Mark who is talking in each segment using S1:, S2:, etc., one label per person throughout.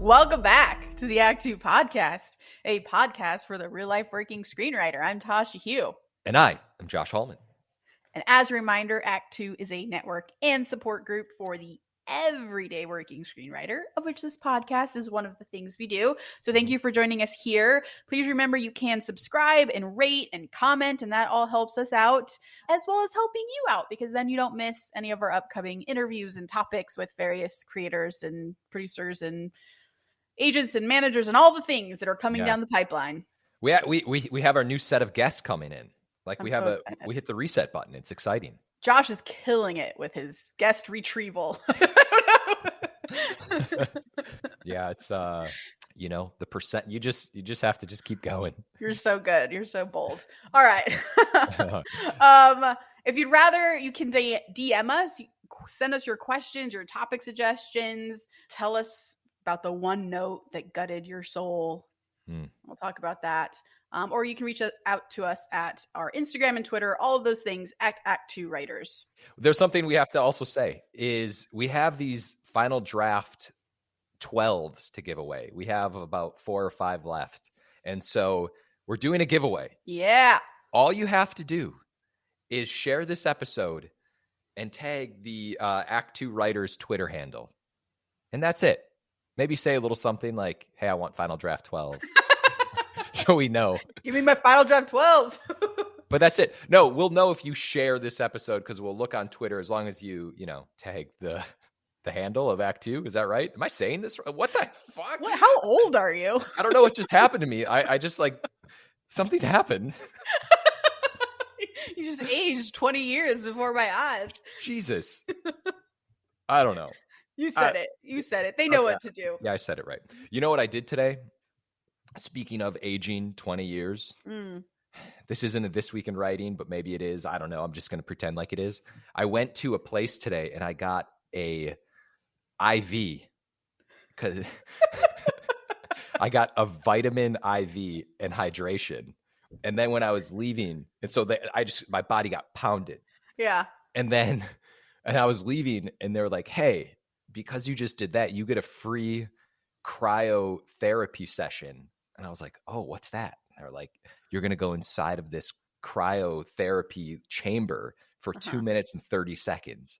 S1: Welcome back to the Act Two podcast, a podcast for the real-life working screenwriter. I'm Tasha Hugh.
S2: And I am Josh Hallman.
S1: And as a reminder, Act Two is a network and support group for the everyday working screenwriter, of which this podcast is one of the things we do. So thank you for joining us here. Please remember you can subscribe and rate and comment, and that all helps us out, as well as helping you out, because then you don't miss any of our upcoming interviews and topics with various creators and producers and agents and managers and all the things that are coming down the pipeline.
S2: We have our new set of guests coming in. Like we hit the reset button. It's exciting.
S1: Josh is killing it with his guest retrieval.
S2: Yeah, it's the percent. You just have to just keep going.
S1: You're so good. You're so bold. All right. If you'd rather, you can DM us. Send us your questions, your topic suggestions. Tell us about the one note that gutted your soul. We'll talk about that. Or you can reach out to us at our Instagram and Twitter, all of those things at ActTwoWriters.
S2: There's something we have to also say is we have these final draft 12s to give away. We have about 4 or 5 left. And so we're doing a giveaway.
S1: Yeah.
S2: All you have to do is share this episode and tag the ActTwoWriters Twitter handle. And that's it. Maybe say a little something like, hey, I want final draft 12. So we know.
S1: Give me my final draft 12.
S2: But that's it. No, we'll know if you share this episode because we'll look on Twitter as long as you tag the handle of Act Two. Is that right? Am I saying this? What the fuck?
S1: How old are you?
S2: I don't know what just happened to me. I just something happened.
S1: You just aged 20 years before my eyes.
S2: Jesus. I don't know.
S1: You said it. You said it. They know what to do.
S2: Yeah, I said it right. You know what I did today? Speaking of aging 20 years, this isn't a This Week in Writing, but maybe it is. I don't know. I'm just going to pretend like it is. I went to a place today and I got a IV because I got a vitamin IV and hydration. And then when I was leaving, and so my body got pounded.
S1: Yeah.
S2: And I was leaving and they were like, hey, because you just did that, you get a free cryotherapy session. And I was like, oh, what's that? And they're like, you're going to go inside of this cryotherapy chamber for 2 minutes and 30 seconds.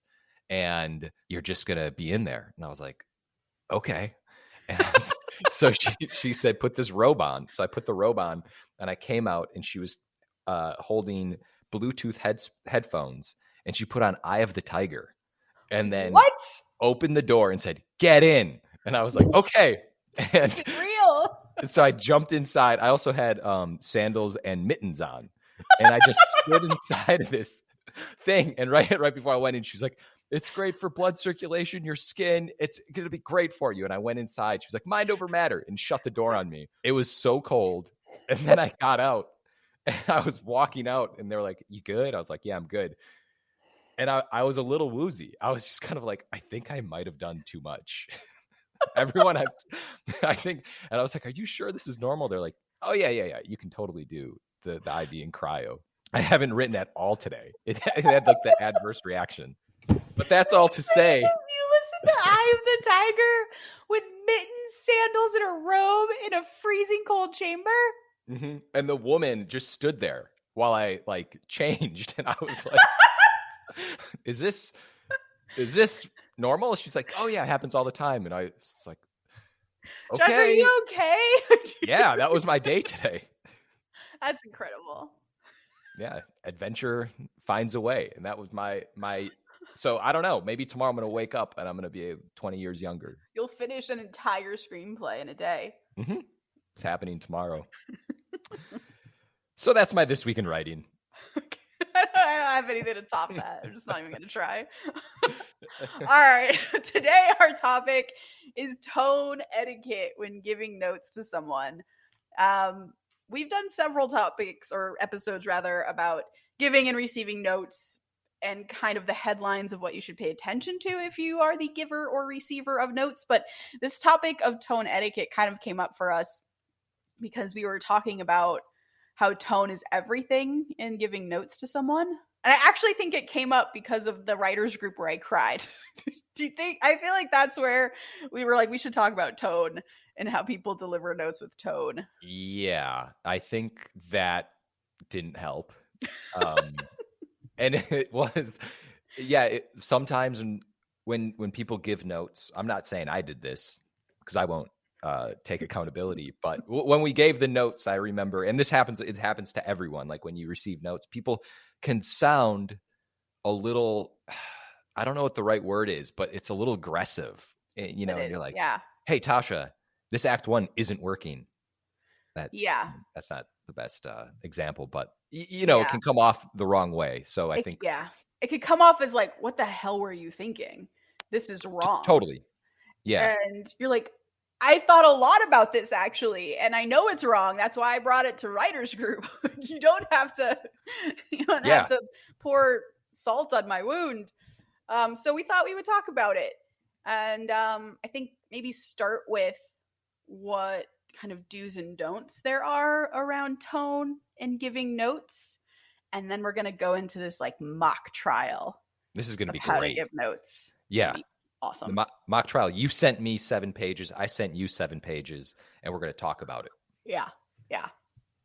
S2: And you're just going to be in there. And I was like, okay. And so she said, put this robe on. So I put the robe on and I came out and she was holding Bluetooth headphones and she put on Eye of the Tiger and then opened the door and said, get in. And I was like, okay. And
S1: it's real.
S2: And so I jumped inside. I also had sandals and mittens on. And I just stood inside of this thing. And right before I went in, she's like, it's great for blood circulation, your skin. It's going to be great for you. And I went inside. She was like, mind over matter, and shut the door on me. It was so cold. And then I got out and I was walking out and they were like, you good? I was like, yeah, I'm good. And I was a little woozy. I was just kind of like, I think I might have done too much. Everyone, I think, and I was like, are you sure this is normal? They're like, oh, yeah. You can totally do the IV and cryo. I haven't written at all today. It had like the adverse reaction. But that's all to say.
S1: You listen to Eye of the Tiger with mittens, sandals, and a robe in a freezing cold chamber?
S2: Mm-hmm. And the woman just stood there while I changed. And I was like, is this normal? She's like, oh yeah, it happens all the time. And I was like, okay.
S1: Josh, are you okay?
S2: Yeah, that was my day today.
S1: That's incredible.
S2: Yeah, adventure finds a way. And that was my so I don't know, maybe tomorrow I'm going to wake up and I'm going to be 20 years younger.
S1: You'll finish an entire screenplay in a day.
S2: Mm-hmm. It's happening tomorrow. So that's my This Week in Writing.
S1: I don't have anything to top that. I'm just not even going to try. All right. Today, our topic is tone etiquette when giving notes to someone. We've done several topics or episodes rather about giving and receiving notes and kind of the headlines of what you should pay attention to if you are the giver or receiver of notes. But this topic of tone etiquette kind of came up for us because we were talking about how tone is everything in giving notes to someone. And I actually think it came up because of the writers group where I cried. Do you think? I feel like that's where we were like, we should talk about tone and how people deliver notes with tone.
S2: Yeah, I think that didn't help. And it was, yeah, sometimes when people give notes, I'm not saying I did this because I won't take accountability, but when we gave the notes, I remember, and it happens to everyone. Like when you receive notes, people can sound a little, I don't know what the right word is, but it's a little aggressive, and you're like,
S1: yeah.
S2: Hey, Tasha, this act 1 isn't working.
S1: Yeah.
S2: That's not the best example, but it
S1: Yeah.
S2: can come off the wrong way. So I think,
S1: yeah, it could come off as like, what the hell were you thinking? This is wrong.
S2: totally. Yeah.
S1: And you're like, I thought a lot about this actually, and I know it's wrong. That's why I brought it to writers group. You don't have to pour salt on my wound. So we thought we would talk about it. And I think maybe start with what kind of do's and don'ts there are around tone and giving notes. And then we're going to go into this like mock trial.
S2: This is going to be
S1: how
S2: great.
S1: to give notes.
S2: Yeah.
S1: Awesome.
S2: The mock trial. You sent me 7 pages. I sent you 7 pages, and we're going to talk about it.
S1: Yeah. Yeah.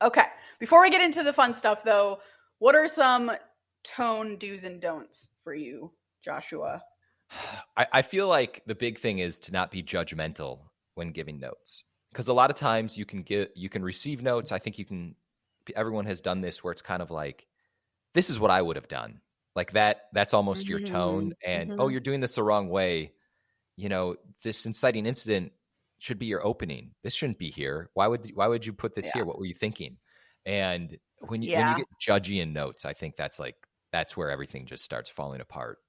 S1: Okay. Before we get into the fun stuff, though, what are some tone do's and don'ts for you, Joshua?
S2: I feel like the big thing is to not be judgmental when giving notes, because a lot of times you can receive notes. I think everyone has done this where it's kind of like, this is what I would have done. Like that's almost your tone. And, oh, you're doing this the wrong way. This inciting incident should be your opening. This shouldn't be here. Why would you put this here? What were you thinking? And when you get judgy in notes, I think that's where everything just starts falling apart.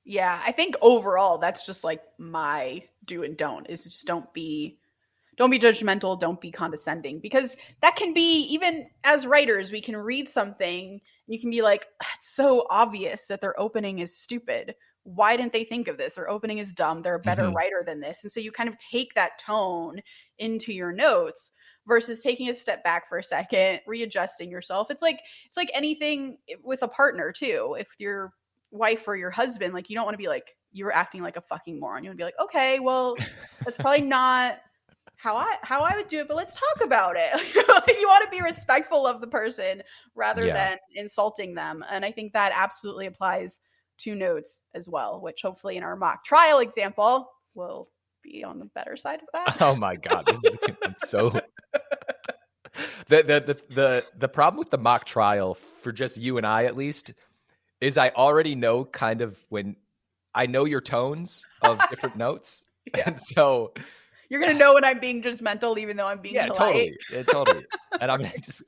S1: Yeah, I think overall that's just like my do and don't is just don't be judgmental, don't be condescending, because that can be, even as writers, we can read something and you can be like, it's so obvious that their opening is stupid. Why didn't they think of this? Their opening is dumb. They're a better writer than this. And so you kind of take that tone into your notes versus taking a step back for a second, readjusting yourself. It's like anything with a partner too. If your wife or your husband, like, you don't want to be like, you were acting like a fucking moron. You want to be like, okay, well, that's probably not how I would do it, but let's talk about it. You want to be respectful of the person rather than insulting them. And I think that absolutely applies to notes as well, which hopefully in our mock trial example will be on the better side of that.
S2: Oh my God. This is so the problem with the mock trial, for just you and I at least, is I already know kind of when I know your tones of different notes.
S1: Yeah.
S2: And so
S1: you're going to know when I'm being judgmental, even though I'm being polite.
S2: Totally. And I'm just,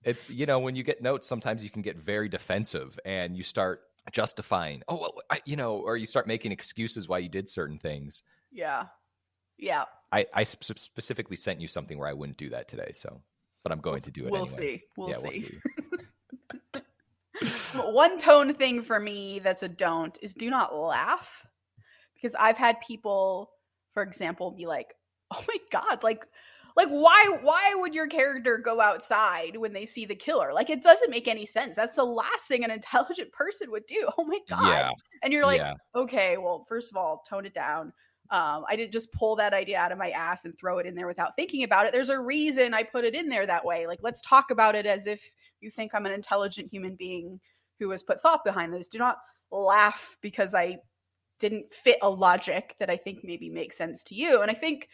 S2: it's, when you get notes, sometimes you can get very defensive and you start justifying, or you start making excuses why you did certain things.
S1: Yeah. Yeah.
S2: I specifically sent you something where I wouldn't do that today. So, but I'm going to do it anyway.
S1: We'll see. One tone thing for me that's a don't is do not laugh, because I've had people, for example, be like, oh my God, like why would your character go outside when they see the killer? Like, it doesn't make any sense. That's the last thing an intelligent person would do. Oh my God.
S2: Yeah.
S1: And you're like, okay, well, first of all, tone it down. I didn't just pull that idea out of my ass and throw it in there without thinking about it. There's a reason I put it in there that way. Like, let's talk about it as if you think I'm an intelligent human being who has put thought behind this. Do not laugh because I didn't fit a logic that I think maybe makes sense to you. And I think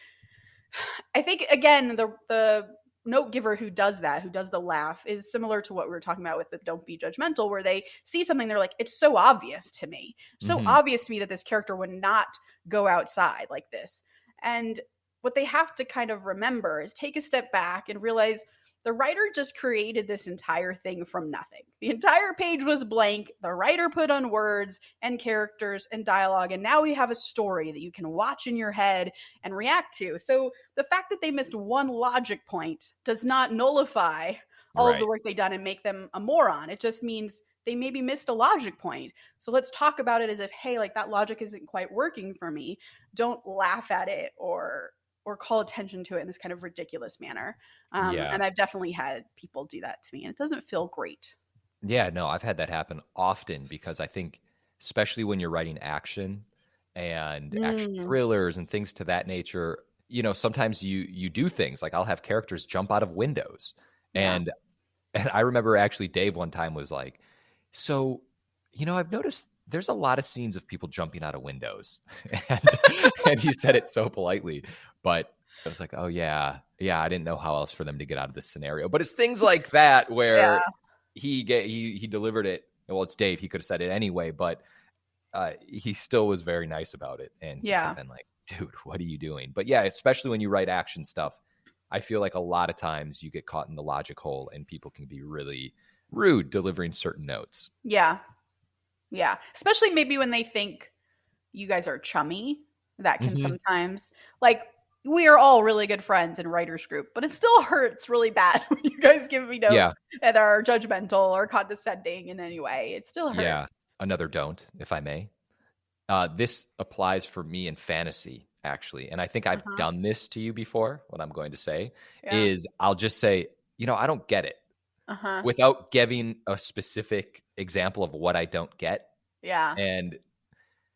S1: again, the note giver who does the laugh is similar to what we were talking about with the don't be judgmental, where they see something, they're like, it's so obvious to me. So obvious to me that this character would not go outside like this. And what they have to kind of remember is take a step back and realize the writer just created this entire thing from nothing. The entire page was blank. The writer put on words and characters and dialogue, and now we have a story that you can watch in your head and react to. So the fact that they missed one logic point does not nullify all of the work they've done and make them a moron. It just means they maybe missed a logic point. So let's talk about it as if, hey, like, that logic isn't quite working for me. Don't laugh at it or call attention to it in this kind of ridiculous manner. And I've definitely had people do that to me, and it doesn't feel great.
S2: Yeah, no, I've had that happen often because I think, especially when you're writing action and action
S1: Mm,
S2: thrillers and things to that nature, sometimes you do things like I'll have characters jump out of windows,
S1: yeah.
S2: and and I remember actually Dave one time was like, "So, I've noticed there's a lot of scenes of people jumping out of windows," and and he said it so politely, but I was like, "Oh yeah, yeah, I didn't know how else for them to get out of this scenario." But it's things like that
S1: Yeah.
S2: where he delivered it. Well, it's Dave. He could have said it anyway, but he still was very nice about it, and he could
S1: Yeah.
S2: have been like, "Dude, what are you doing?" But yeah, especially when you write action stuff, I feel like a lot of times you get caught in the logic hole, and people can be really rude delivering certain notes.
S1: Yeah. Yeah. Especially maybe when they think you guys are chummy. That can
S2: Hmm.
S1: sometimes, like, we are all really good friends in writers group, but it still hurts really bad when you guys give me notes
S2: Yeah,
S1: that are judgmental or condescending in any way. It still hurts.
S2: yeah. Another don't, if I may. This applies for me in fantasy, actually, and I think I've
S1: Uh-huh.
S2: done this to you before. What I'm going to say
S1: Yeah.
S2: is, I'll just say, I don't get it,
S1: Uh-huh.
S2: without giving a specific example of what I don't get.
S1: Yeah.
S2: And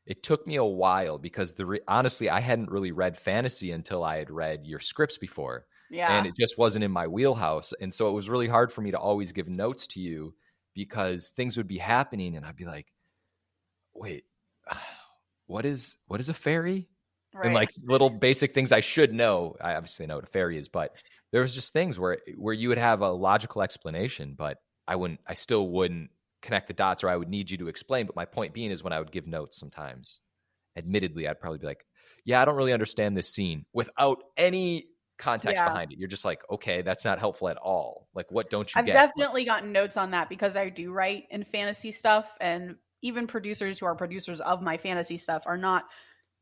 S2: it took me a while because honestly, I hadn't really read fantasy until I had read your scripts before, and
S1: Yeah.
S2: it just wasn't in my wheelhouse. And so it was really hard for me to always give notes to you because things would be happening, and I'd be like, "Wait, what is a fairy?" And
S1: Right.
S2: like little basic things I should know. I obviously know what a fairy is, but there was just things where you would have a logical explanation, but I still wouldn't connect the dots, or I would need you to explain. But my point being is, when I would give notes sometimes, admittedly, I'd probably be like, "Yeah, I don't really understand this scene," without any context
S1: Yeah.
S2: behind it. You're just like, "Okay, that's not helpful at all. Like, what don't you
S1: I've
S2: get?" Like,
S1: definitely gotten notes on that because I do write in fantasy stuff, and even producers who are producers of my fantasy stuff are not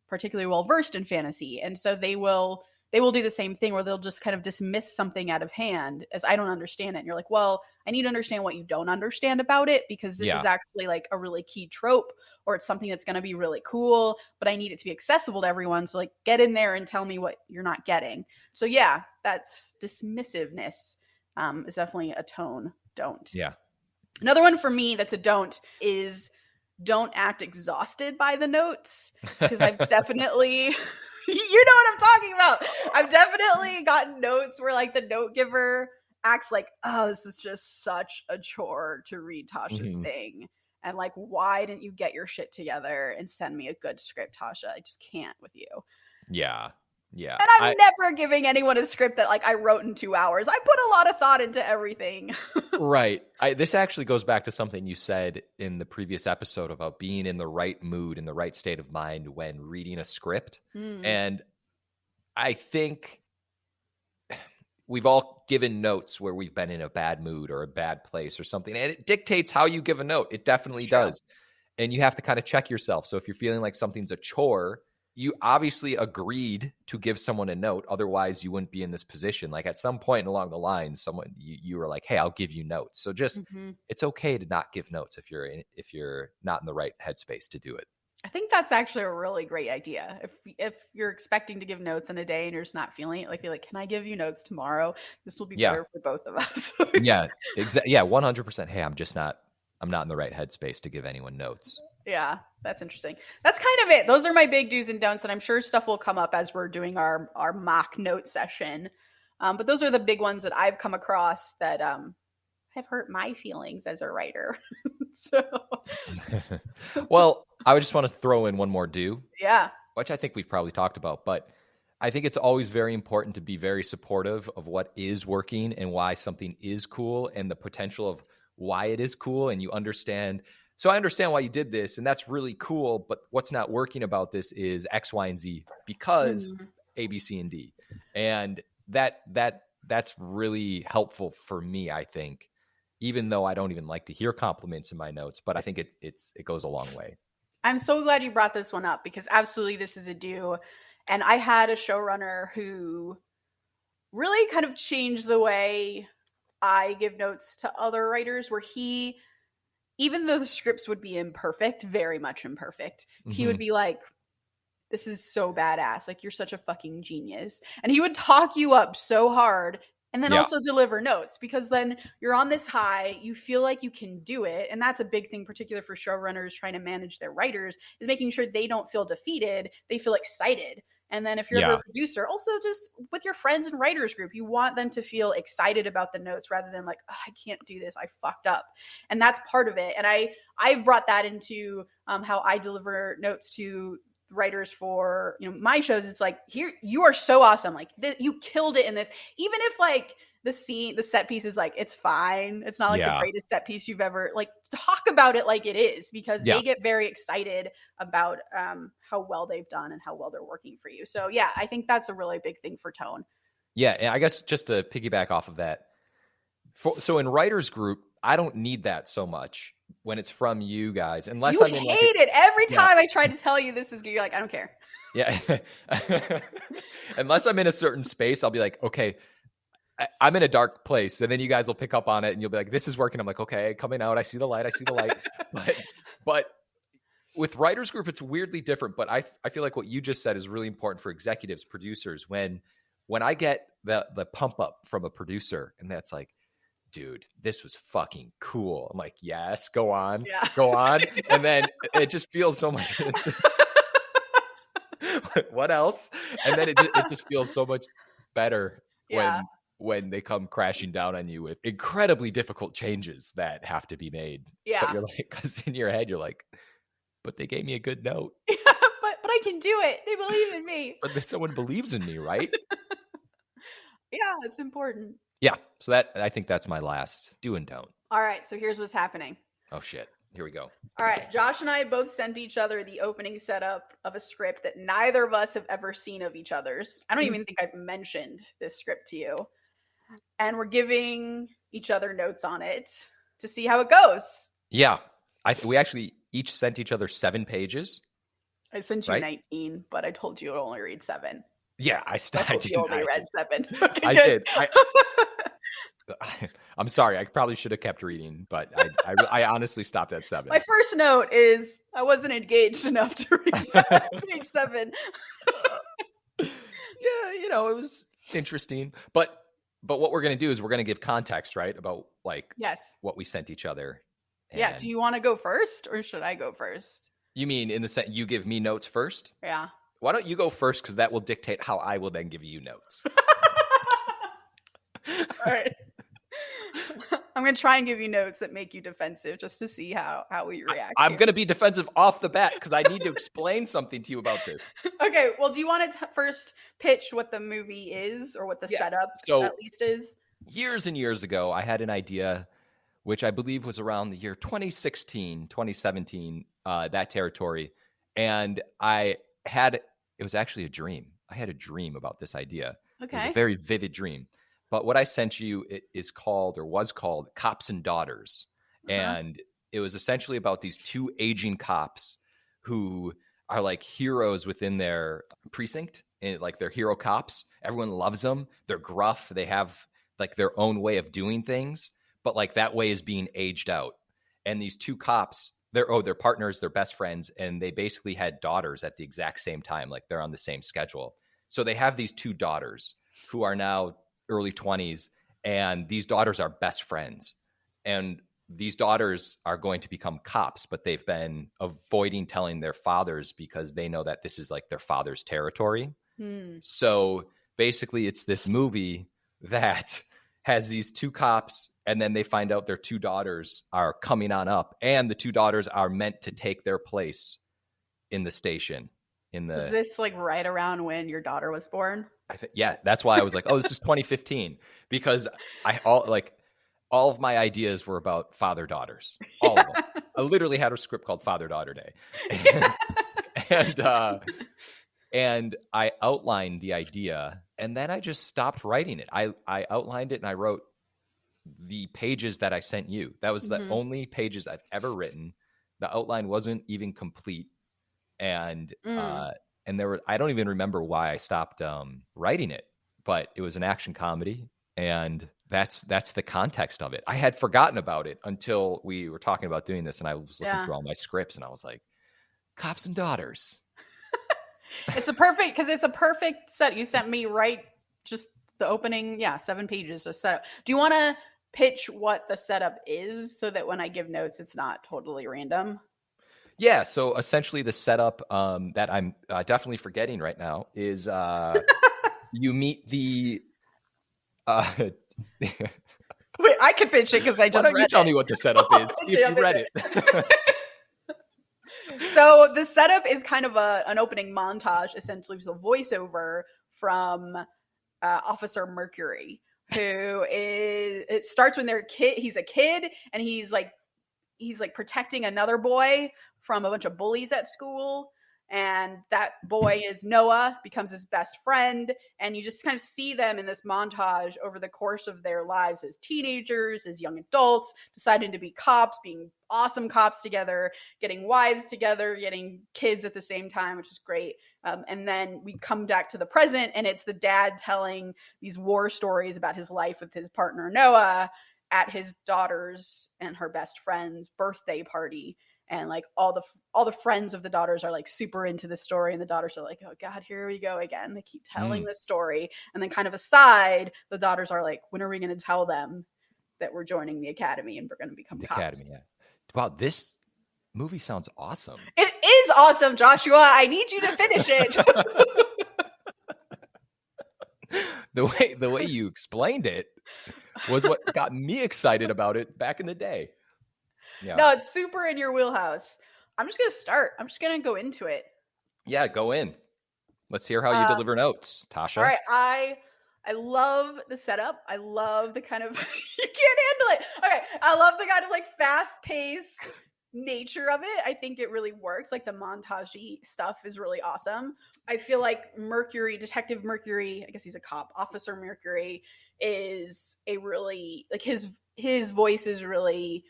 S1: particularly well versed in fantasy, and so they will do the same thing where they'll just kind of dismiss something out of hand as I don't understand it. And you're like, well, I need to understand what you don't understand about it, because this is
S2: yeah,
S1: actually like a really key trope, or it's something that's going to be really cool, but I need it to be accessible to everyone. So like, get in there and tell me what you're not getting. So yeah, that's dismissiveness. Is definitely a tone don't.
S2: yeah.
S1: Another one for me that's a don't is don't act exhausted by the notes, because I've definitely you know what I'm talking about. I've definitely gotten notes where like the note giver acts like, oh, this is just such a chore to read Tasha's
S2: Mhm.
S1: thing. And like, why didn't you get your shit together and send me a good script, Tasha? I just can't with you.
S2: Yeah, yeah.
S1: And I'm never giving anyone a script that like I wrote in 2 hours. I put a lot of thought into everything.
S2: Right. This actually goes back to something you said in the previous episode about being in the right mood, in the right state of mind when reading a script.
S1: Mm,
S2: And I think we've all given notes where we've been in a bad mood or a bad place or something, and it dictates how you give a note. It
S1: it's
S2: definitely
S1: true.
S2: does. And you have to kind of check yourself. So if you're feeling like something's a chore, you obviously agreed to give someone a note. Otherwise, you wouldn't be in this position. Like at some point along the line, you were like, "Hey, I'll give you notes." So just,
S1: Hmm.
S2: it's okay to not give notes if you're not in the right headspace to do it.
S1: I think that's actually a really great idea. If you're expecting to give notes in a day and you're just not feeling it, like you're like, can I give you notes tomorrow? This will be
S2: Yeah,
S1: better for both of us.
S2: yeah, exactly. Yeah, 100%. Hey, I'm not in the right headspace to give anyone notes.
S1: Yeah, that's interesting. That's kind of it. Those are my big do's and don'ts, and I'm sure stuff will come up as we're doing our mock note session. But those are the big ones that I've come across that have hurt my feelings as a writer. So
S2: Well, I would just want to throw in one more do,
S1: yeah,
S2: which I think we've probably talked about, but I think it's always very important to be very supportive of what is working and why something is cool and the potential of why it is cool. And you understand. So I understand why you did this, and that's really cool. But what's not working about this is X, Y, and Z because
S1: mm,
S2: A, B, C, and D. And that's really helpful for me, I think, even though I don't even like to hear compliments in my notes, but I think it goes a long way.
S1: I'm so glad you brought this one up because absolutely this is a do. And I had a showrunner who really kind of changed the way I give notes to other writers, where he, even though the scripts would be imperfect, very much imperfect, he would
S2: Hmm.
S1: be like, this is so badass. Like, you're such a fucking genius. And he would talk you up so hard And then also deliver notes, because then you're on this high, you feel like you can do it. And that's a big thing, particular for showrunners trying to manage their writers, is making sure they don't feel defeated. They feel excited. And then if you're ever a producer, also just with your friends and writers group, you want them to feel excited about the notes rather than like, oh, I can't do this, I fucked up. And that's part of it. And I've brought that into how I deliver notes to writers for my shows. It's like, here, you are so awesome, like you killed it in this, even if like the set piece is like, it's fine, it's not like the greatest set piece you've ever, like, talk about it like it is, because they get very excited about how well they've done and how well they're working for you. So yeah, I think that's a really big thing for tone.
S2: And I guess just to piggyback off of that, so in writers group, I don't need that so much when it's from you guys, unless I'm in like
S1: it every time I try to tell you this is good, you're like, I don't care.
S2: Yeah. Unless I'm in a certain space, I'll be like, okay, I'm in a dark place, and then you guys will pick up on it and you'll be like, this is working. I'm like, okay, coming out, I see the light. But with writers group, it's weirdly different. But I feel like what you just said is really important for executives, producers. When I get the pump up from a producer, and that's like, dude, this was fucking cool, I'm like, yes, go on. And then it just feels so much what else? And then it just feels so much better when they come crashing down on you with incredibly difficult changes that have to be made. But you're like, because in your head you're like, but they gave me a good note.
S1: But I can do it, they believe in me.
S2: But then someone believes in me, right?
S1: It's important.
S2: So that, I think that's my last do and don't.
S1: All right, so here's what's happening.
S2: Oh shit, here we go.
S1: All right, Josh and I both sent each other the opening setup of a script that neither of us have ever seen of each other's. I don't even think I've mentioned this script to you. And we're giving each other notes on it to see how it goes.
S2: Yeah, we actually each sent each other 7 pages.
S1: I sent you 19, but I told you I'd only read 7.
S2: Yeah, I
S1: only read 7. Okay,
S2: I did. I'm sorry. I probably should have kept reading, but I honestly stopped at 7.
S1: My first note is I wasn't engaged enough to read page 7.
S2: It was interesting. But what we're going to do is we're going to give context, right? About like what we sent each other.
S1: And do you want to go first or should I go first?
S2: You mean in the sense you give me notes first?
S1: Yeah.
S2: Why don't you go first? Because that will dictate how I will then give you notes.
S1: All right. I'm going to try and give you notes that make you defensive just to see how we react.
S2: I'm going to be defensive off the bat because I need to explain something to you about this.
S1: Okay. Well, do you want to first pitch what the movie is or what the setup at least is?
S2: Years and years ago, I had an idea, which I believe was around the year 2016, 2017, that territory. And it was actually a dream. I had a dream about this idea.
S1: Okay.
S2: It was a very vivid dream. But what I sent you was called Cops and Daughters. Uh-huh. And it was essentially about these 2 aging cops who are like heroes within their precinct, and like they're hero cops. Everyone loves them. They're gruff. They have like their own way of doing things, but like that way is being aged out. And these 2 cops, they're partners, they're best friends, and they basically had daughters at the exact same time. Like they're on the same schedule. So they have these 2 daughters who are now early 20s, and these daughters are best friends. And these daughters are going to become cops, but they've been avoiding telling their fathers because they know that this is like their father's territory. So basically it's this movie that has these 2 cops, and then they find out their 2 daughters are coming on up, and the 2 daughters are meant to take their place in the station. Is
S1: this like right around when your daughter was born?
S2: That's why I was like, oh, this is 2015, because all of my ideas were about father-daughters. All of them. I literally had a script called Father-Daughter Day. And I outlined the idea, and then I just stopped writing it. I outlined it, and I wrote the pages that I sent you. That was the only pages I've ever written. The outline wasn't even complete. And there were, I don't even remember why I stopped writing it, but it was an action comedy, and that's the context of it. I had forgotten about it until we were talking about doing this, and I was looking through all my scripts, and I was like, Cops and Daughters.
S1: It's a perfect set. You sent me right just The opening, 7 pages of setup. Do you want to pitch what the setup is so that when I give notes, it's not totally random?
S2: Yeah, so essentially the setup that I'm definitely forgetting right now is you meet the
S1: Wait, I could pitch it because I just
S2: why don't you tell me what the setup is? See if you read it.
S1: So the setup is kind of an opening montage, essentially, with a voiceover from Officer Mercury, it starts when he's a kid, and he's like protecting another boy from a bunch of bullies at school. And that boy is Noah, becomes his best friend. And you just kind of see them in this montage over the course of their lives as teenagers, as young adults, deciding to be cops, being awesome cops together, getting wives together, getting kids at the same time, which is great. And then we come back to the present, and it's the dad telling these war stories about his life with his partner, Noah, at his daughter's and her best friend's birthday party. And like all the friends of the daughters are like super into the story, and the daughters are like, oh god, here we go again. They keep telling this story. And then kind of aside, the daughters are like, when are we going to tell them that we're joining the academy and we're going to become cops?
S2: Academy, yeah. Wow, this movie sounds awesome.
S1: It is awesome, Joshua. I need you to finish it.
S2: The way you explained it was what got me excited about it back in the day. Yeah.
S1: No, it's super in your wheelhouse. I'm just going to start. I'm just going to go into it.
S2: Yeah, go in. Let's hear how you deliver notes, Tasha.
S1: All right. I love the setup. I love the kind of you can't handle it. Okay. I love the kind of like fast-paced nature of it. I think it really works. Like the montage-y stuff is really awesome. I feel like Mercury, Detective Mercury, I guess he's a cop, Officer Mercury is a really like his voice is really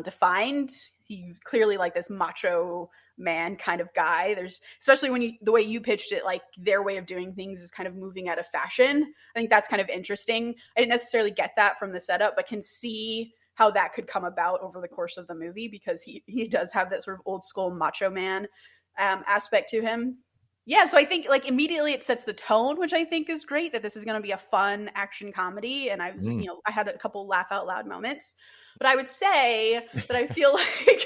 S1: defined. He's clearly like this macho man kind of guy. There's especially the way you pitched it, like their way of doing things is kind of moving out of fashion. I think that's kind of interesting. I didn't necessarily get that from the setup, but can see how that could come about over the course of the movie, because he does have that sort of old school macho man aspect to him. Yeah, so I think like immediately it sets the tone, which I think is great, that this is going to be a fun action comedy. And I was, I had a couple laugh out loud moments, but I would say that I feel like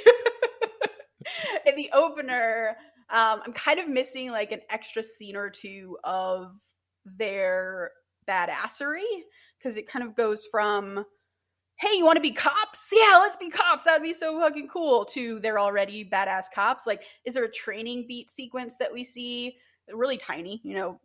S1: in the opener, I'm kind of missing like an extra scene or two of their badassery, because it kind of goes from, hey, you want to be cops? Yeah, let's be cops. That would be so fucking cool. To they're already badass cops. Like, is there a training beat sequence that we see? Really tiny,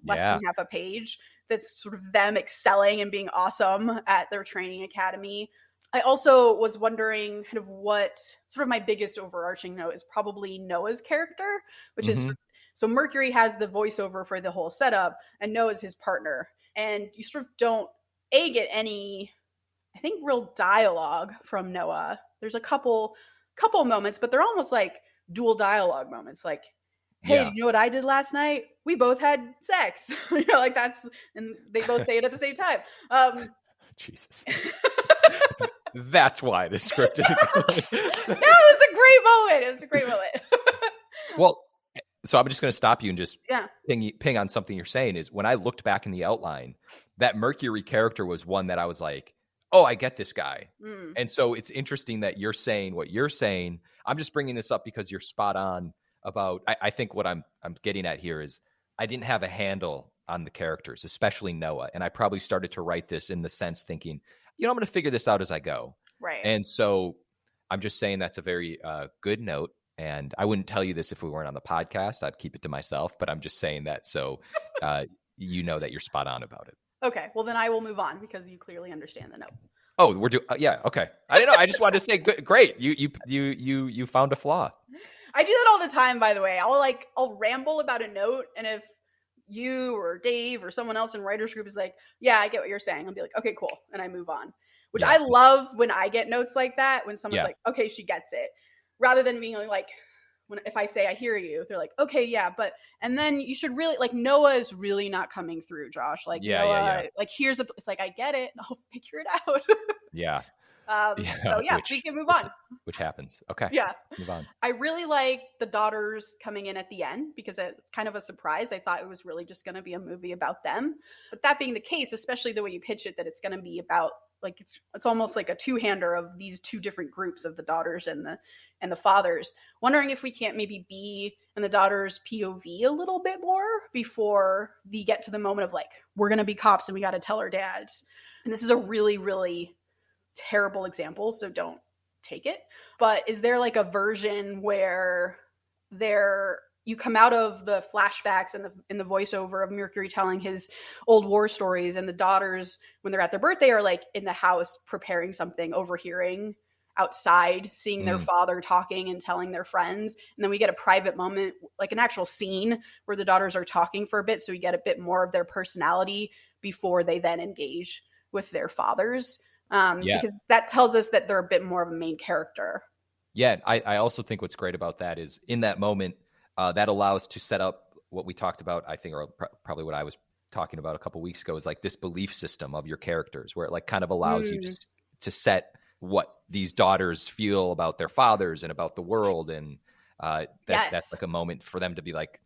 S1: less than half a page. That's sort of them excelling and being awesome at their training academy. I also was wondering kind of what sort of my biggest overarching note is probably Noah's character, which is, so Mercury has the voiceover for the whole setup, and Noah's his partner. And you sort of don't get any, I think, real dialogue from Noah. There's a couple moments, but they're almost like dual dialogue moments. Like, hey, do you know what I did last night? We both had sex. Like that's, and they both say it at the same time.
S2: Jesus. That's why the script isn't good.
S1: No, it was a great moment.
S2: Well, so I'm just going to stop you and just ping on something you're saying. Is when I looked back in the outline, that Mercury character was one that I was like, oh, I get this guy. And so it's interesting that you're saying what you're saying. I'm just bringing this up because you're spot on about, I think what I'm getting at here is I didn't have a handle on the characters, especially Noah. And I probably started to write this in the sense thinking, I'm going to figure this out as I go.
S1: Right.
S2: And so I'm just saying that's a very good note. And I wouldn't tell you this if we weren't on the podcast. I'd keep it to myself, but I'm just saying that so you know that you're spot on about it.
S1: Okay, well then I will move on because you clearly understand the note.
S2: Oh, we're doing yeah, okay. I didn't know. I just wanted to say great. You found a flaw.
S1: I do that all the time, by the way. I'll ramble about a note, and if you or Dave or someone else in writers group is like, yeah, I get what you're saying, I'll be like, okay, cool, and I move on. Which I love when I get notes like that, when someone's like, okay, she gets it, rather than being like, if I say I hear you, they're like, okay, yeah, but, and then you should really, like, Noah is really not coming through, Josh. Like, Noah, like, it's like, I get it, I'll figure it out.
S2: Yeah.
S1: So yeah, we can move on.
S2: Which happens. Okay.
S1: Yeah.
S2: Move on.
S1: I really like the daughters coming in at the end because it's kind of a surprise. I thought it was really just going to be a movie about them. But that being the case, especially the way you pitch it, that it's going to be about like it's almost like a two-hander of these two different groups of the daughters and the fathers. Wondering if we can't maybe be in the daughters' POV a little bit more before we get to the moment of like, we're going to be cops and we got to tell our dads. And this is a really, really terrible example, so don't take it. But is there like a version where you come out of the flashbacks and in the voiceover of Mercury telling his old war stories, and the daughters, when they're at their birthday, are like in the house preparing something, overhearing outside, seeing their father talking and telling their friends. And then we get a private moment, like an actual scene where the daughters are talking for a bit. So we get a bit more of their personality before they then engage with their fathers. Because that tells us that they're a bit more of a main character.
S2: Yeah, I also think what's great about that is in that moment, that allows to set up what we talked about, I think, or probably what I was talking about a couple weeks ago, is like this belief system of your characters, where it like kind of allows you to set what these daughters feel about their fathers and about the world. And that's like a moment for them to be like,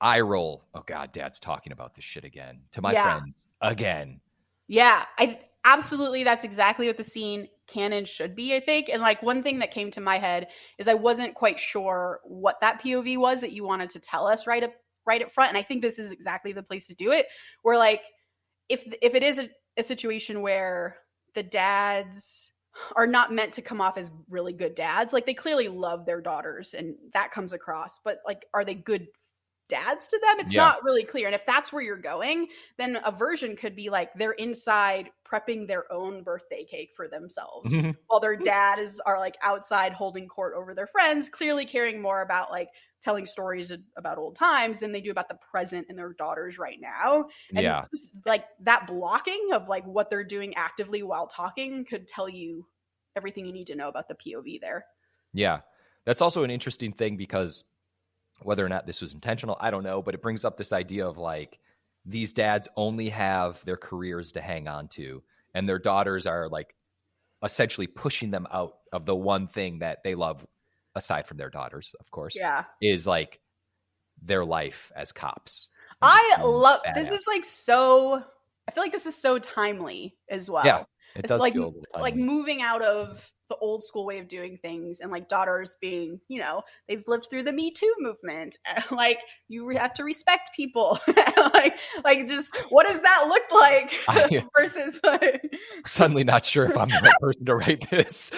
S2: eye roll. Oh God, Dad's talking about this shit again to my friends again.
S1: Yeah, absolutely. That's exactly what the scene canon should be, I think. And like one thing that came to my head is I wasn't quite sure what that POV was that you wanted to tell us right up front. And I think this is exactly the place to do it, where like if it is a situation where the dads are not meant to come off as really good dads, like they clearly love their daughters and that comes across, but like, are they good dads to them? It's not really clear. And if that's where you're going, then a version could be like they're inside prepping their own birthday cake for themselves while their dads are like outside holding court over their friends, clearly caring more about like telling stories about old times than they do about the present and their daughters right now. And just, like that blocking of like what they're doing actively while talking could tell you everything you need to know about the POV there.
S2: Yeah. That's also an interesting thing, because whether or not this was intentional, I don't know, but it brings up this idea of like these dads only have their careers to hang on to, and their daughters are like essentially pushing them out of the one thing that they love, aside from their daughters, of course, is like their life as cops.
S1: I love this. Is like so, I feel like this is so timely as well.
S2: Yeah, it does
S1: like,
S2: feel a little timely.
S1: Like moving out of the old school way of doing things, and like daughters being, you know, they've lived through the Me Too movement, and like you have to respect people. like just what does that look like versus like
S2: suddenly not sure if I'm the right person to write this.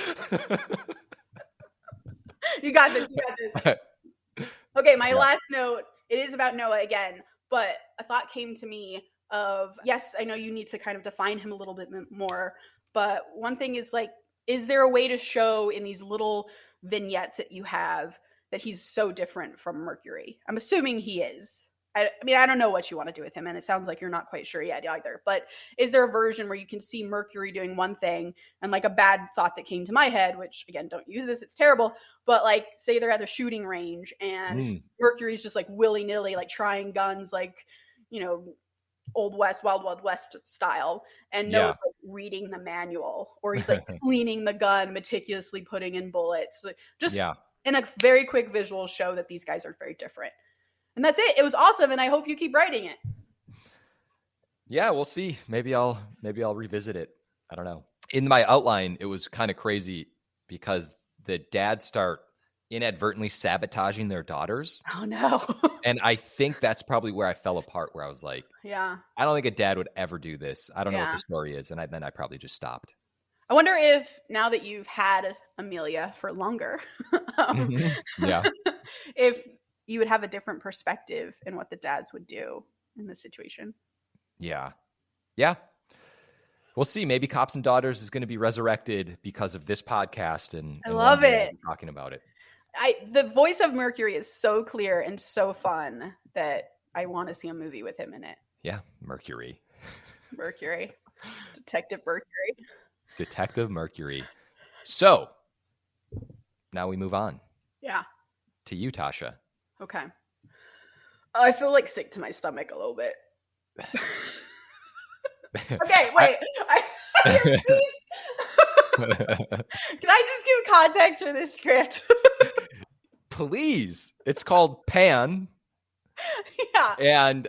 S1: You got this. Okay, my last note, it is about Noah again, but a thought came to me of, yes, I know you need to kind of define him a little bit more, but one thing is like, is there a way to show in these little vignettes that you have that he's so different from Mercury? I'm assuming he is. I mean, I don't know what you want to do with him, and it sounds like you're not quite sure yet either, but is there a version where you can see Mercury doing one thing, and like a bad thought that came to my head, which again, don't use this, it's terrible, but like say they're at the shooting range and Mercury's just like willy-nilly like trying guns like, you know, Old West, Wild Wild West style, and Noah's like reading the manual, or he's like cleaning the gun, meticulously putting in bullets, just in a very quick visual show that these guys are very different. And that's it. It was awesome, and I hope you keep writing it.
S2: Yeah, we'll see. Maybe I'll revisit it. I don't know. In my outline, it was kind of crazy because the dads start inadvertently sabotaging their daughters.
S1: Oh no.
S2: And I think that's probably where I fell apart, where I was like,
S1: I
S2: don't think a dad would ever do this. I don't know what the story is. And then I probably just stopped.
S1: I wonder if now that you've had Amelia for longer, if you would have a different perspective in what the dads would do in this situation. Yeah.
S2: We'll see. Maybe Cops and Daughters is going to be resurrected because of this podcast, and
S1: I love it.
S2: Talking about it.
S1: The voice of Mercury is so clear and so fun that I want to see a movie with him in it.
S2: Yeah, Mercury.
S1: Detective
S2: Mercury. So now we move on.
S1: Yeah.
S2: To you, Tasha.
S1: Okay. I feel like sick to my stomach a little bit. Okay, wait. Can I just give context for this script?
S2: Please. It's called Pan.
S1: Yeah.
S2: And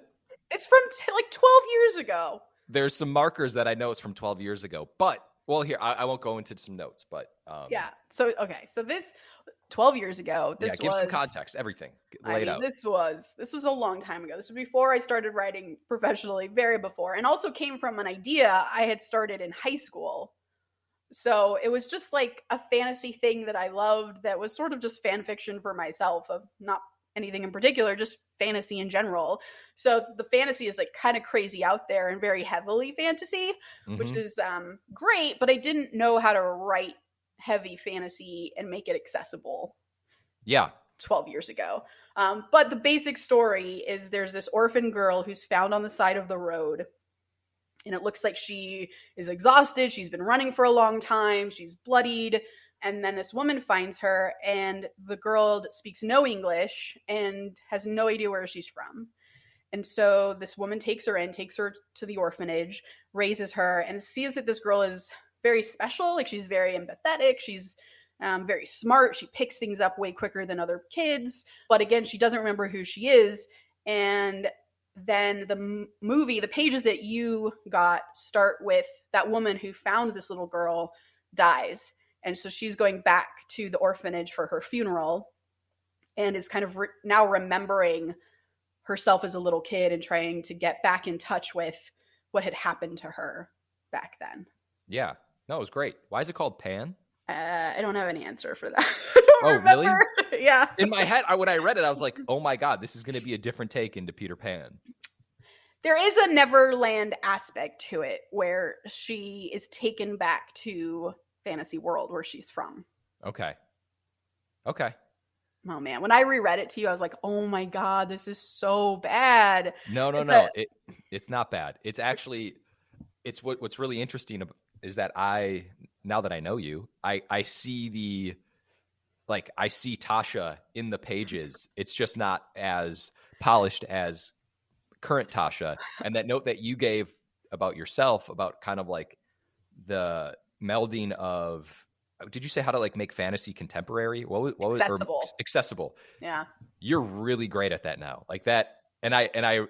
S1: it's from like 12 years ago.
S2: There's some markers that I know it's from 12 years ago. But, well, here, I won't go into some notes, but.
S1: Yeah. So, okay. So this 12 years ago, this
S2: give some context, everything. Lay it out.
S1: This was a long time ago. This was before I started writing professionally, very before, and also came from an idea I had started in high school. So it was just like a fantasy thing that I loved that was sort of just fan fiction for myself, of not anything in particular, just fantasy in general. So the fantasy is like kind of crazy out there and very heavily fantasy, which is great, but I didn't know how to write heavy fantasy and make it accessible.
S2: Yeah.
S1: 12 years ago. But the basic story is there's this orphan girl who's found on the side of the road. And it looks like she is exhausted. She's been running for a long time. She's bloodied. And then this woman finds her, and the girl speaks no English and has no idea where she's from. And so this woman takes her to the orphanage, raises her, and sees that this girl is very special. Like, she's very empathetic. She's very smart. She picks things up way quicker than other kids. But again, she doesn't remember who she is. And then the movie, the pages that you got start with that woman who found this little girl dies. And so she's going back to the orphanage for her funeral and is kind of now remembering herself as a little kid and trying to get back in touch with what had happened to her back then.
S2: Yeah. No, it was great. Why is it called Pan?
S1: I don't have any answer for that. I don't remember.
S2: Really?
S1: Yeah.
S2: In my head, when I read it, I was like, oh my God, this is going to be a different take into Peter Pan.
S1: There is a Neverland aspect to it where she is taken back to fantasy world where she's from.
S2: Okay.
S1: Oh man, when I reread it to you, I was like, oh my God, this is so bad.
S2: No. It's not bad. It's actually, what's really interesting is that now that I know you, I see I see Tasha in the pages. It's just not as polished as current Tasha. And that note that you gave about yourself, about kind of like the melding of, did you say how to like make fantasy contemporary? What was accessible?
S1: Yeah.
S2: You're really great at that now. Like that. And I'm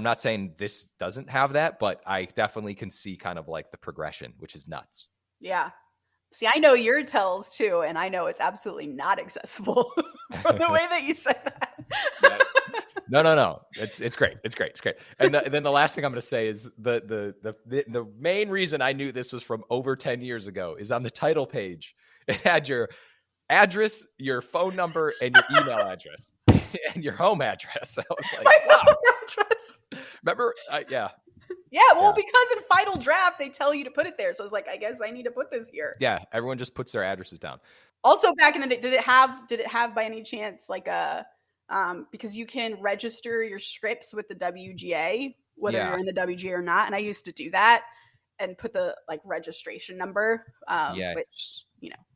S2: not saying this doesn't have that, but I definitely can see kind of like the progression, which is nuts.
S1: Yeah. See, I know your tells too, and I know it's absolutely not accessible from the way that you said that.
S2: No. It's great. It's great. And then the last thing I'm going to say is the main reason I knew this was from over 10 years ago is on the title page. It had your address, your phone number, and your email address, and your home address. I was like, wow.
S1: Home address.
S2: Remember? Yeah.
S1: Yeah, well, because in final draft, they tell you to put it there. So I was like, I guess I need to put this here.
S2: Yeah, everyone just puts their addresses down.
S1: Also, back in the day, did it have by any chance like a, because you can register your scripts with the WGA, whether you're in the WGA or not. And I used to do that and put the like registration number, which,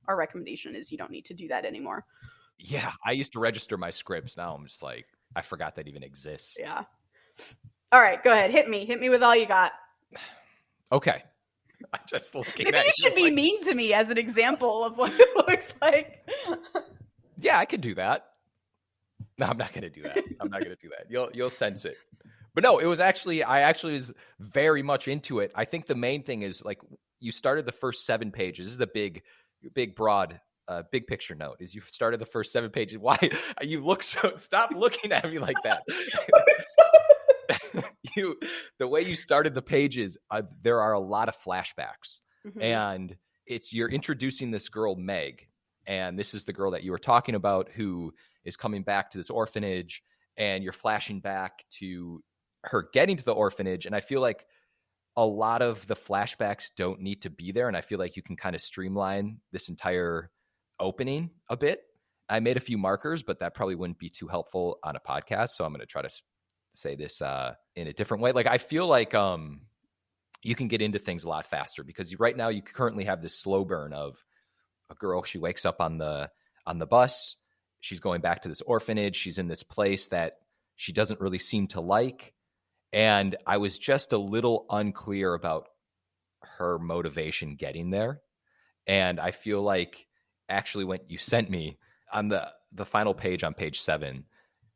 S1: our recommendation is you don't need to do that anymore.
S2: Yeah, I used to register my scripts. Now I'm just like, I forgot that even exists.
S1: Yeah. All right, go ahead. Hit me with all you got.
S2: Okay. I'm just looking
S1: Maybe you should be mean to me as an example of what it looks like.
S2: Yeah, I could do that. No, I'm not going to do that. You'll sense it. But no, it was actually, I was very much into it. I think the main thing is like you started the first 7 pages. This is a big, broad, big picture note is you started the first 7 pages. Why you look stop looking at me like that. The way you started the pages, there are a lot of flashbacks, and you're introducing this girl, Meg, and this is the girl that you were talking about who is coming back to this orphanage, and you're flashing back to her getting to the orphanage. And I feel like a lot of the flashbacks don't need to be there. And I feel like you can kind of streamline this entire opening a bit. I made a few markers, but that probably wouldn't be too helpful on a podcast. So I'm going to try to say this in a different way. Like, I feel like you can get into things a lot faster because right now you currently have this slow burn of a girl. She wakes up on the bus. She's going back to this orphanage. She's in this place that she doesn't really seem to like. And I was just a little unclear about her motivation getting there. And I feel like actually when you sent me on the final page on page 7,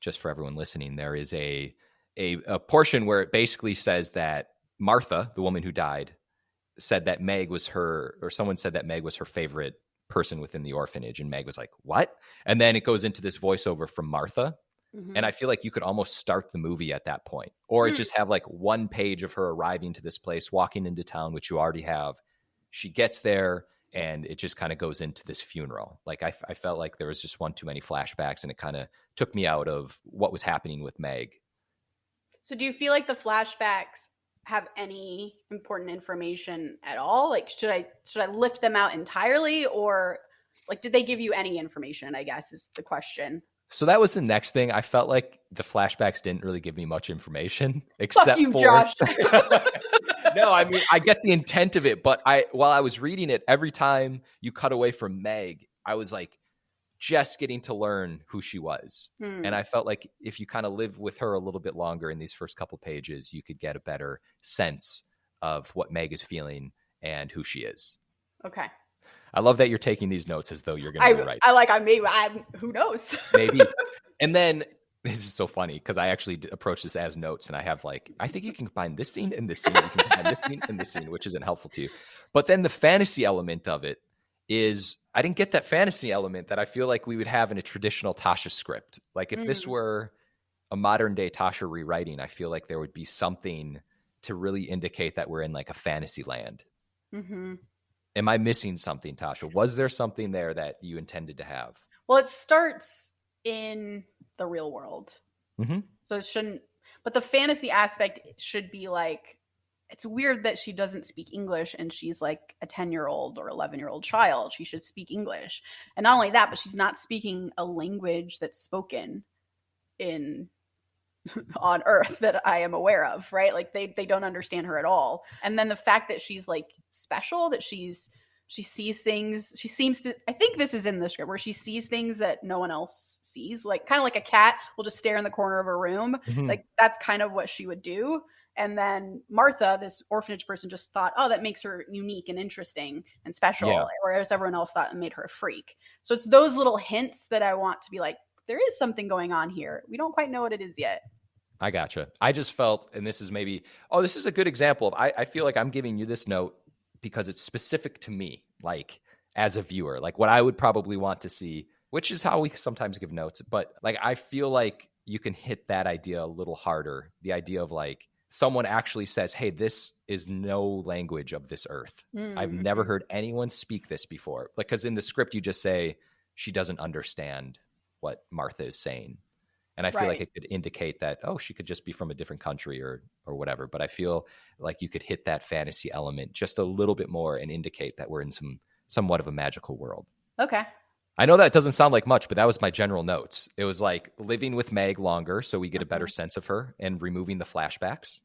S2: just for everyone listening, there is a portion where it basically says that Martha, the woman who died, said that Meg was someone said that Meg was her favorite person within the orphanage. And Meg was like, what? And then it goes into this voiceover from Martha.
S1: Mm-hmm.
S2: And I feel like you could almost start the movie at that point, or just have like one page of her arriving to this place, walking into town, which you already have. She gets there and it just kind of goes into this funeral. Like I felt like there was just one too many flashbacks, and it kind of took me out of what was happening with Meg.
S1: So do you feel like the flashbacks have any important information at all? Like, should I lift them out entirely, or like, did they give you any information, I guess is the question.
S2: So that was the next thing. I felt like the flashbacks didn't really give me much information, except
S1: Fuck you,
S2: for
S1: Josh.
S2: No, I mean, I get the intent of it, but while I was reading it, every time you cut away from Meg, I was like just getting to learn who she was. And I felt like if you kind of live with her a little bit longer in these first couple pages, you could get a better sense of what Meg is feeling and who she is.
S1: Okay.
S2: I love that you're taking these notes as though you're going to write.
S1: Who knows?
S2: Maybe. And then this is so funny because I actually approached this as notes, and I have like, I think you can combine this scene and this scene. You can combine this scene and this scene, which isn't helpful to you. But then the fantasy element of it is, I didn't get that fantasy element that I feel like we would have in a traditional Tasha script. Like if this were a modern day Tasha rewriting, I feel like there would be something to really indicate that we're in like a fantasy land. Mm-hmm. Am I missing something, Tasha? Was there something there that you intended to have?
S1: Well, it starts in the real world.
S2: Mm-hmm.
S1: So it shouldn't, but the fantasy aspect should be like, it's weird that she doesn't speak English and she's like a 10-year-old or 11-year-old child. She should speak English. And not only that, but she's not speaking a language that's spoken on Earth that I am aware of, right? Like they don't understand her at all. And then the fact that she's like special, that she sees things, she seems to, I think this is in the script, where she sees things that no one else sees, like kind of like a cat will just stare in the corner of a room. Mm-hmm. Like that's kind of what she would do. And then Martha, this orphanage person, just thought, oh, that makes her unique and interesting and special, whereas everyone else thought it made her a freak. So it's those little hints that I want to be like, there is something going on here. We don't quite know what it is yet.
S2: I gotcha. I just felt, and this is maybe, this is a good example of, I feel like I'm giving you this note because it's specific to me, like as a viewer, like what I would probably want to see, which is how we sometimes give notes. But like, I feel like you can hit that idea a little harder. The idea of like, someone actually says, hey, this is no language of this earth. Mm-hmm. I've never heard anyone speak this before. Like, because in the script, you just say she doesn't understand what Martha is saying. And I feel like it could indicate that, she could just be from a different country or whatever. But I feel like you could hit that fantasy element just a little bit more and indicate that we're in somewhat of a magical world.
S1: Okay.
S2: I know that doesn't sound like much, but that was my general notes. It was like living with Meg longer so we get a better sense of her, and removing the flashbacks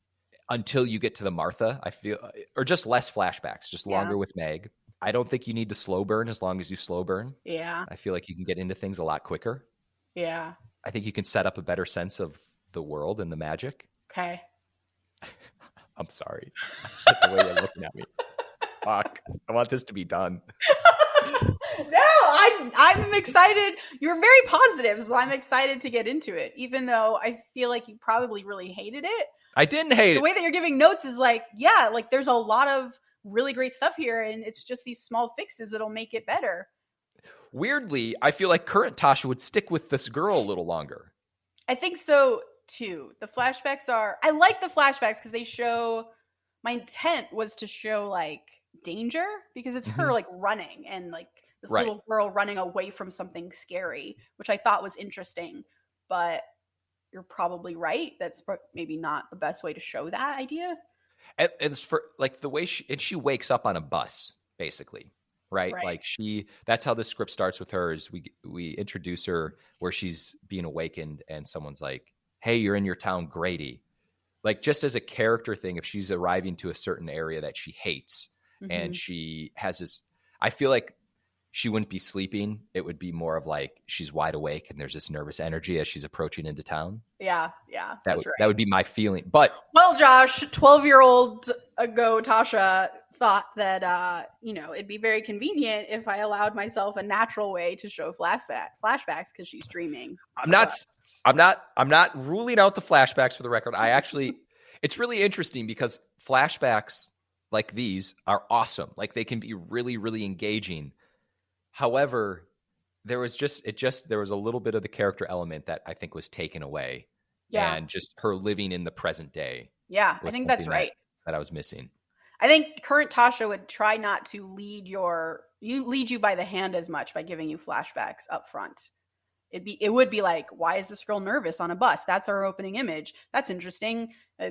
S2: until you get to the Martha, I feel, or just less flashbacks, just longer with Meg. I don't think you need to slow burn as long as you slow burn. Yeah. I feel like you can get into things a lot quicker. Yeah. I think you can set up a better sense of the world and the magic.
S1: Okay.
S2: I'm sorry. The way you're looking at me. Fuck. I want this to be done.
S1: No, I'm excited. You're very positive, so I'm excited to get into it, even though I feel like you probably really hated it.
S2: I didn't hate it.
S1: The way that you're giving notes is like, yeah, like there's a lot of really great stuff here, and it's just these small fixes that'll make it better.
S2: Weirdly, I feel like current Tasha would stick with this girl a little longer.
S1: I think so, too. The flashbacks I like the flashbacks because they show, my intent was to show like danger, because it's her like running and like this little girl running away from something scary, which I thought was interesting. But you're probably right. That's maybe not the best way to show that idea.
S2: And it's for like the way she wakes up on a bus, basically. Right? Like that's how the script starts with her, is we introduce her where she's being awakened and someone's like, hey, you're in your town, Grady. Like just as a character thing, if she's arriving to a certain area that she hates and she has this, I feel like she wouldn't be sleeping. It would be more of like she's wide awake and there's this nervous energy as she's approaching into town.
S1: Yeah.
S2: That would be my feeling. But
S1: well, Josh, 12-year-old ago Tasha thought that it'd be very convenient if I allowed myself a natural way to show flashbacks because she's dreaming.
S2: I'm not ruling out the flashbacks for the record. It's really interesting because flashbacks like these are awesome. Like they can be really, really engaging. However, there was a little bit of the character element that I think was taken away.
S1: Yeah.
S2: And just her living in the present day.
S1: Yeah, I think that's right.
S2: That I was missing.
S1: I think current Tasha would try not to lead you by the hand as much by giving you flashbacks up front. It would be like, why is this girl nervous on a bus? That's our opening image. That's interesting.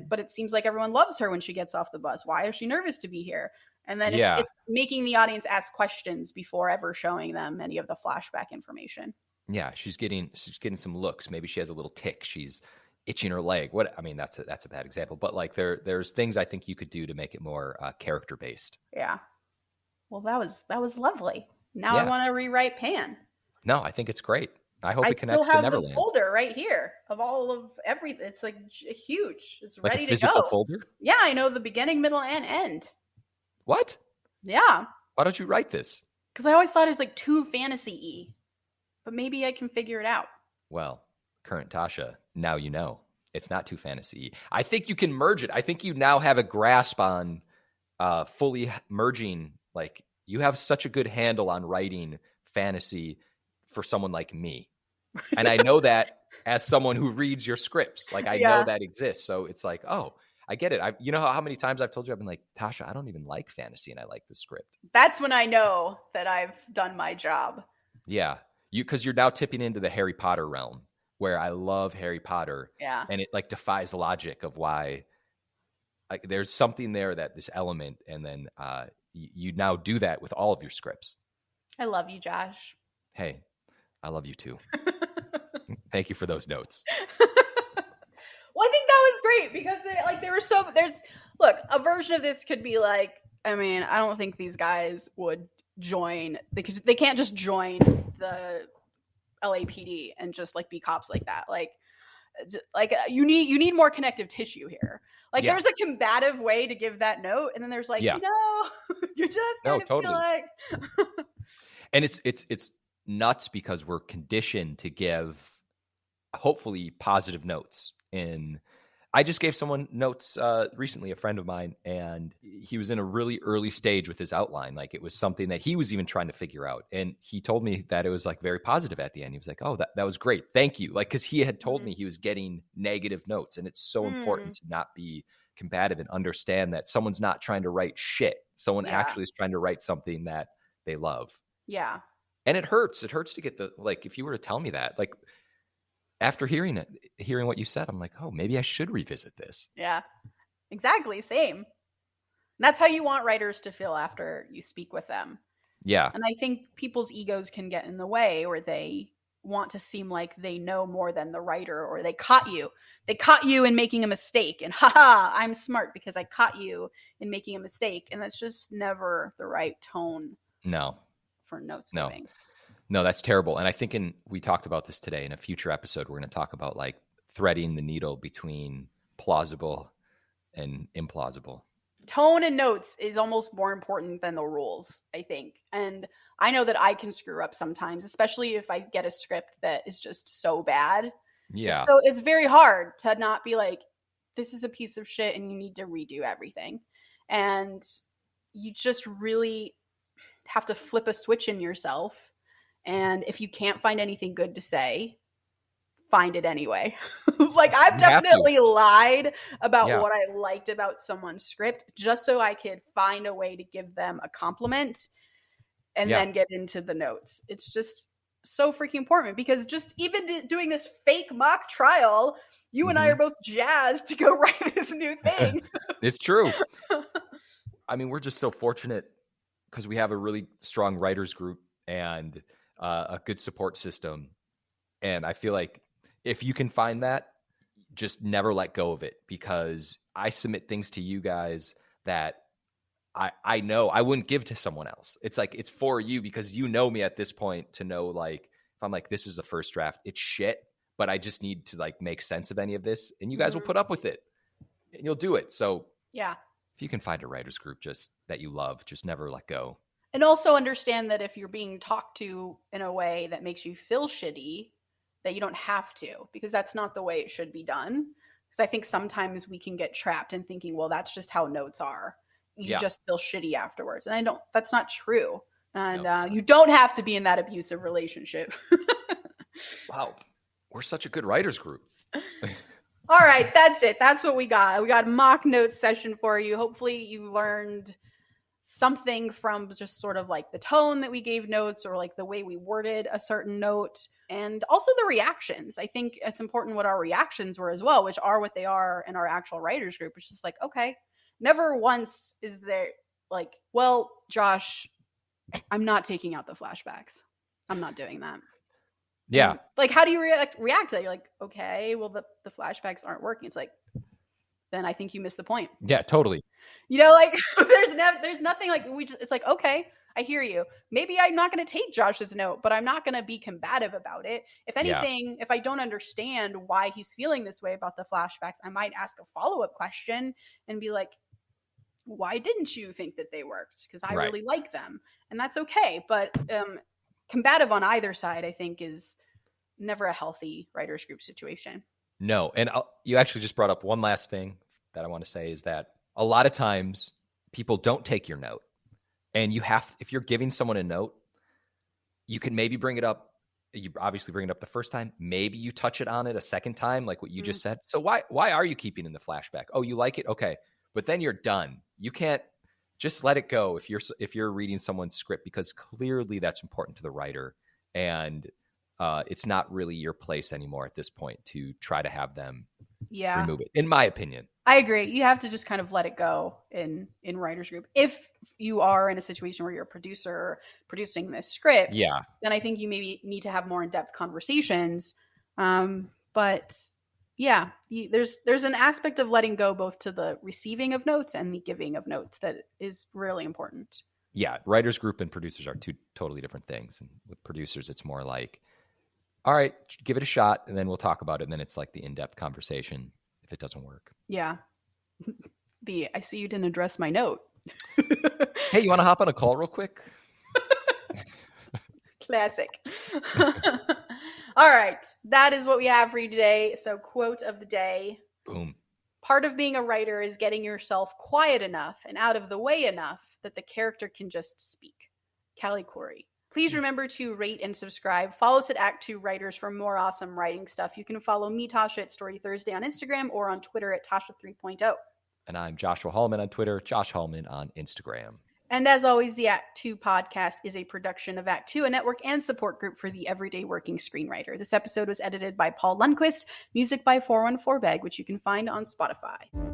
S1: But it seems like everyone loves her when she gets off the bus. Why is she nervous to be here? And then it's making the audience ask questions before ever showing them any of the flashback information.
S2: Yeah, she's getting some looks. Maybe she has a little tick. She's itching her leg. That's a bad example, but like there's things I think you could do to make it more character based.
S1: Yeah. Well, that was lovely. Now I want to rewrite Pan.
S2: No, I think it's great. I hope it connects to Neverland.
S1: I still have the folder right here of all of everything. It's like huge. It's like ready to go.
S2: Physical folder?
S1: Yeah, I know the beginning, middle, and end.
S2: What?
S1: Yeah.
S2: Why don't you write this?
S1: Because I always thought it was like too fantasy-y. But maybe I can figure it out.
S2: Well, current Tasha, now you know. It's not too fantasy. I think you can merge it. I think you now have a grasp on fully merging. Like, you have such a good handle on writing fantasy for someone like me. And I know that as someone who reads your scripts. Like, I know that exists. So it's like, oh, I get it. You know how many times I've told you, I've been like, Tasha, I don't even like fantasy and I like the script.
S1: That's when I know that I've done my job.
S2: Yeah. Because you're now tipping into the Harry Potter realm, where I love Harry Potter.
S1: Yeah.
S2: And it like defies logic of why there's something there, that this element, and then you now do that with all of your scripts.
S1: I love you, Josh.
S2: Hey, I love you too. Thank you for those notes.
S1: Well, I think that was great because look, a version of this could be like, I mean, I don't think these guys would join. They can't just join the LAPD and just like be cops like that. Like you need more connective tissue here. Like there's a combative way to give that note, and then there's like, you just kind of feel like.
S2: And it's nuts because we're conditioned to give hopefully positive notes. I just gave someone notes recently, a friend of mine, and he was in a really early stage with his outline. Like, it was something that he was even trying to figure out. And he told me that it was like very positive at the end. He was like, oh, that was great. Thank you. Like, because he had told me he was getting negative notes. And it's so important to not be combative and understand that someone's not trying to write shit. Someone actually is trying to write something that they love.
S1: Yeah.
S2: And it hurts. It hurts to get if you were to tell me that, like, after hearing what you said, I'm like, oh, maybe I should revisit this.
S1: Yeah, exactly. Same. And that's how you want writers to feel after you speak with them.
S2: Yeah.
S1: And I think people's egos can get in the way, or they want to seem like they know more than the writer, or they caught you. They caught you in making a mistake, and haha, I'm smart because I caught you in making a mistake. And that's just never the right tone.
S2: No.
S1: For notes giving.
S2: No, that's terrible. And I think we talked about this today. In a future episode, we're going to talk about like threading the needle between plausible and implausible.
S1: Tone and notes is almost more important than the rules, I think. And I know that I can screw up sometimes, especially if I get a script that is just so bad.
S2: Yeah.
S1: So it's very hard to not be like, this is a piece of shit and you need to redo everything. And you just really have to flip a switch in yourself. And if you can't find anything good to say, find it anyway. Like, I've definitely lied about what I liked about someone's script just so I could find a way to give them a compliment and then get into the notes. It's just so freaking important because just even doing this fake mock trial, you and I are both jazzed to go write this new thing.
S2: It's true. I mean, we're just so fortunate because we have a really strong writers group and a good support system. And I feel like if you can find that, just never let go of it, because I submit things to you guys that I know I wouldn't give to someone else. It's like, it's for you because you know me at this point to know, like, if I'm like, this is the first draft, it's shit, but I just need to like make sense of any of this, and you guys will put up with it and you'll do it. So
S1: yeah,
S2: if you can find a writer's group just that you love, just never let go.
S1: And also understand that if you're being talked to in a way that makes you feel shitty, that you don't have to, because that's not the way it should be done. Because I think sometimes we can get trapped in thinking, well, that's just how notes are. You just feel shitty afterwards. And that's not true. And you don't have to be in that abusive relationship.
S2: Wow. We're such a good writers group.
S1: All right, that's it. That's what we got. We got a mock notes session for you. Hopefully you learned something from just sort of like the tone that we gave notes, or like the way we worded a certain note, and also the reactions. I think it's important what our reactions were as well, which are what they are in our actual writers group. It's just like, okay, never once is there like, well, Josh, I'm not taking out the flashbacks. I'm not doing that.
S2: Yeah.
S1: And, like, how do you react to that? You're like, okay, well, the flashbacks aren't working. It's like, then I think you missed the point.
S2: Yeah, totally.
S1: You know, like there's nothing like it's like, okay, I hear you. Maybe I'm not going to take Josh's note, but I'm not going to be combative about it. If anything, if I don't understand why he's feeling this way about the flashbacks, I might ask a follow-up question and be like, why didn't you think that they worked? Because I really like them. And that's okay. But combative on either side, I think, is never a healthy writers group situation.
S2: No. And you actually just brought up one last thing that I want to say, is that a lot of times people don't take your note. And if you're giving someone a note, you can maybe bring it up. You obviously bring it up the first time. Maybe you touch it on it a second time, like what you just said. So why are you keeping in the flashback? Oh, you like it? Okay. But then you're done. You can't just let it go if you're reading someone's script, because clearly that's important to the writer. And it's not really your place anymore at this point to try to have them remove it, in my opinion.
S1: I agree. You have to just kind of let it go in writers group. If you are in a situation where you're a producer producing this script, then I think you maybe need to have more in-depth conversations. But yeah, there's an aspect of letting go both to the receiving of notes and the giving of notes that is really important.
S2: Yeah, writers group and producers are two totally different things. And with producers, it's more like, all right, give it a shot, and then we'll talk about it. And then it's like the in-depth conversation if it doesn't work.
S1: Yeah. I see you didn't address my note.
S2: Hey, you want to hop on a call real quick?
S1: Classic. All right. That is what we have for you today. So, quote of the day.
S2: Boom.
S1: Part of being a writer is getting yourself quiet enough and out of the way enough that the character can just speak. Callie Corey. Please remember to rate and subscribe. Follow us at ActTwoWriters for more awesome writing stuff. You can follow me, Tasha, at Story Thursday on Instagram, or on Twitter at Tasha 3.0.
S2: And I'm Joshua Hallman on Twitter, Josh Hallman on Instagram.
S1: And as always, the Act 2 podcast is a production of Act 2, a network and support group for the everyday working screenwriter. This episode was edited by Paul Lundquist, music by 414 Bag, which you can find on Spotify.